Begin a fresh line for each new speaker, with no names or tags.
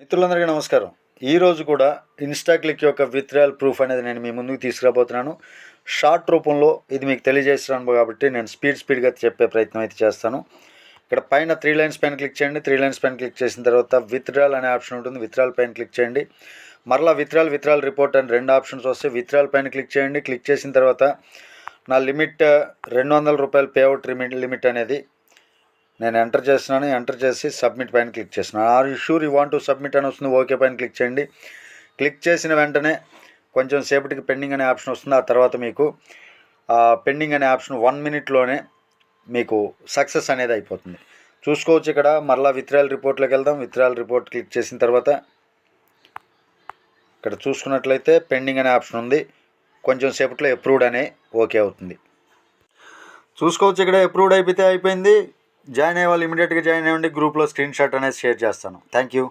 మిత్రులందరికీ నమస్కారం. ఈరోజు కూడా ఇన్స్టాక్లిక్ యొక్క విత్డ్రాయల్ ప్రూఫ్ అనేది నేను మీ ముందుకు తీసుకురాబోతున్నాను. షార్ట్ రూపంలో ఇది మీకు తెలియజేస్తున్నాను కాబట్టి నేను స్పీడ్గా చెప్పే ప్రయత్నం అయితే చేస్తాను. ఇక్కడ పైన 3 లైన్స్ పైన క్లిక్ చేయండి. 3 లైన్స్ పైన క్లిక్ చేసిన తర్వాత విత్డ్రాయల్ అనే ఆప్షన్ ఉంటుంది. విత్డ్రాయల్ పైన క్లిక్ చేయండి. మరలా విత్డ్రాయల్ రిపోర్ట్ అని 2 ఆప్షన్స్ వస్తాయి. విత్డ్రాయల్ పైన క్లిక్ చేయండి. క్లిక్ చేసిన తర్వాత నా లిమిట్ ₹200 పేఅవుట్ లిమిట్ అనేది నేను ఎంటర్ చేస్తున్నాను. ఎంటర్ చేసి సబ్మిట్ పైన క్లిక్ చేస్తున్నాను. Are you sure you want to submit అని వస్తుంది. ఓకే పైన క్లిక్ చేయండి. క్లిక్ చేసిన వెంటనే కొంచెం సేపటికి పెండింగ్ అనే ఆప్షన్ వస్తుంది. ఆ తర్వాత మీకు పెండింగ్ అనే ఆప్షన్ 1 మినిట్లోనే మీకు సక్సెస్ అనేది అయిపోతుంది. చూసుకోవచ్చు. ఇక్కడ మరలా విత్డ్రాయల్ రిపోర్ట్లోకి వెళ్దాం. విత్డ్రాయల్ రిపోర్ట్ క్లిక్ చేసిన తర్వాత ఇక్కడ చూసుకున్నట్లయితే పెండింగ్ అనే ఆప్షన్ ఉంది. కొంచెం సేపట్లో అప్రూవ్డ్ అనే ఓకే అవుతుంది. చూసుకోవచ్చు. ఇక్కడ అప్రూవ్డ్ అయిపోయింది. జాయిన్ అయ్యే వాళ్ళు ఇమీడియట్గా జాయిన్ అవ్వండి. గ్రూప్లో స్క్రీన్ షాట్ అనేది షేర్ చేస్తాను. Thank you.